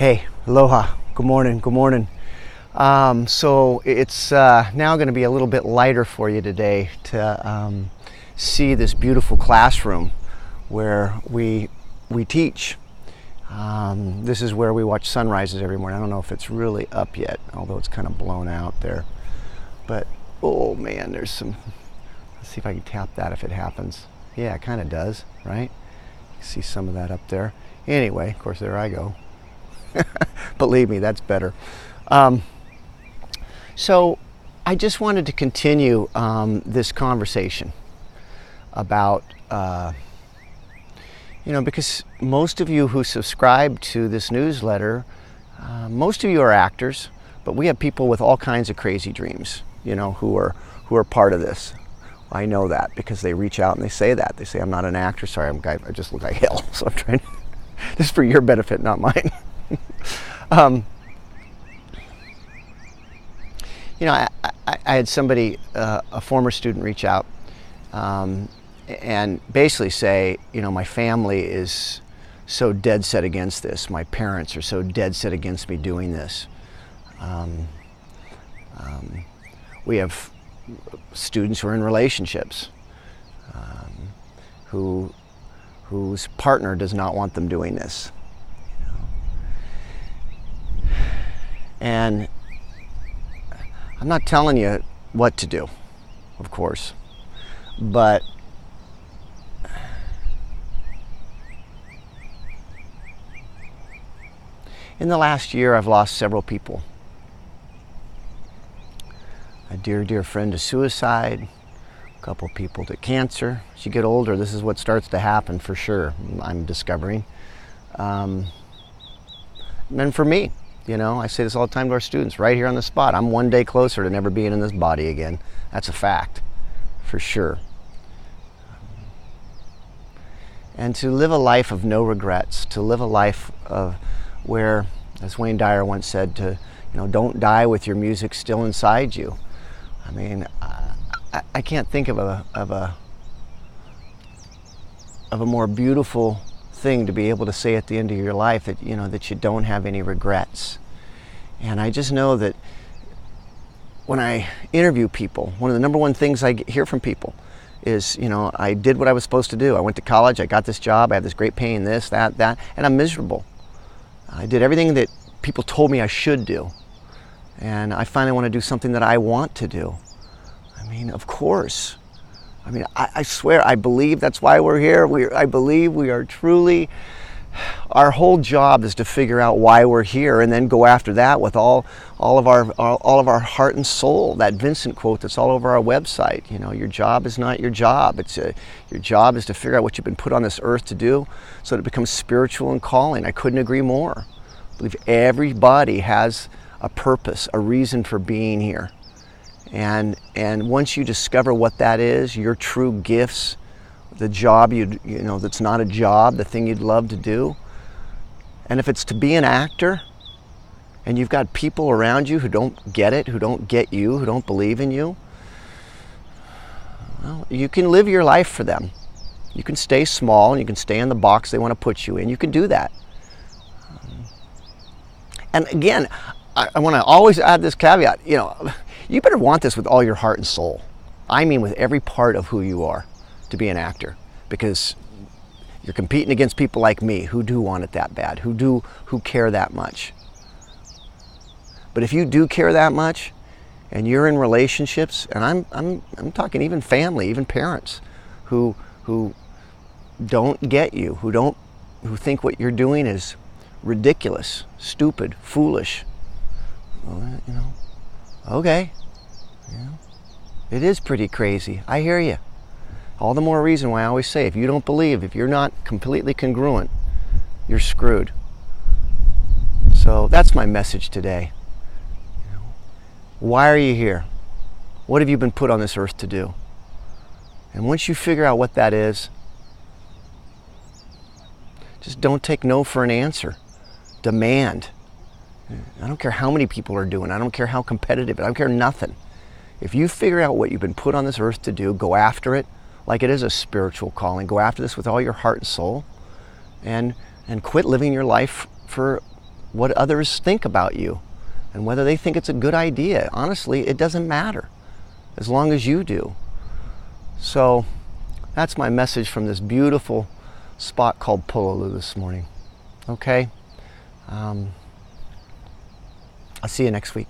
Hey, aloha, good morning, good morning. So it's now going to be a little bit lighter for you today to see this beautiful classroom where we teach. This is where we watch sunrises every morning. I don't know if it's really up yet, although it's kind of blown out there. But, oh man, there's some, let's see if I can tap that if it happens. Yeah, it kind of does, right? You see some of that up there. Anyway, of course, there I go. Believe me, that's better. So I just wanted to continue this conversation about, because most of you who subscribe to this newsletter, most of you are actors, but we have people with all kinds of crazy dreams, who are part of this. I know that because they reach out and they say that. They say, I'm not an actor, sorry, I just look like hell, so I'm trying to, this is for your benefit, not mine. I had somebody, a former student, reach out and basically say, my family is so dead set against this. My parents are so dead set against me doing this. We have students who are in relationships whose partner does not want them doing this. And I'm not telling you what to do, of course, but in the last year I've lost several people. A dear, dear friend to suicide, a couple people to cancer. As you get older, this is what starts to happen for sure, I'm discovering. And for me, I say this all the time to our students, right here on the spot. I'm one day closer to never being in this body again. That's a fact, for sure. And to live a life of no regrets, to live a life of where, as Wayne Dyer once said, don't die with your music still inside you. I mean, I can't think of a more beautiful thing to be able to say at the end of your life that that you don't have any regrets. And I just know that when I interview people, one of the number one things I hear from people is, I did what I was supposed to do. I went to college, I got this job, I have this great paying this, that, and I'm miserable. I did everything that people told me I should do. And I finally want to do something that I want to do. I mean, of course. I mean, I swear, I believe that's why we're here. I believe we are truly, our whole job is to figure out why we're here and then go after that with all of our heart and soul. That Vincent quote that's all over our website. Your job is not your job. Your job is to figure out what you've been put on this earth to do so that it becomes spiritual and calling. I couldn't agree more. I believe everybody has a purpose, a reason for being here. And once you discover what that is, your true gifts, the job that's not a job, the thing you'd love to do, and if it's to be an actor, and you've got people around you who don't get it, who don't get you, who don't believe in you, well, you can live your life for them. You can stay small and you can stay in the box they want to put you in. You can do that. And again, I want to always add this caveat, you better want this with all your heart and soul. I mean with every part of who you are to be an actor, because you're competing against people like me who do want it that bad, who care that much. But if you do care that much and you're in relationships, and I'm talking even family, even parents who don't get you, who think what you're doing is ridiculous, stupid, foolish. Well, okay, it is pretty crazy. I hear you. All the more reason why I always say, if you don't believe, if you're not completely congruent, you're screwed. So that's my message today. Why are you here? What have you been put on this earth to do? And once you figure out what that is, just don't take no for an answer. Demand. I don't care how many people are doing it. I don't care how competitive. I don't care nothing. If you figure out what you've been put on this earth to do, go after it like it is a spiritual calling. Go after this with all your heart and soul, and quit living your life for what others think about you and whether they think it's a good idea. Honestly, it doesn't matter as long as you do. So that's my message from this beautiful spot called Pololu this morning. Okay? I'll see you next week.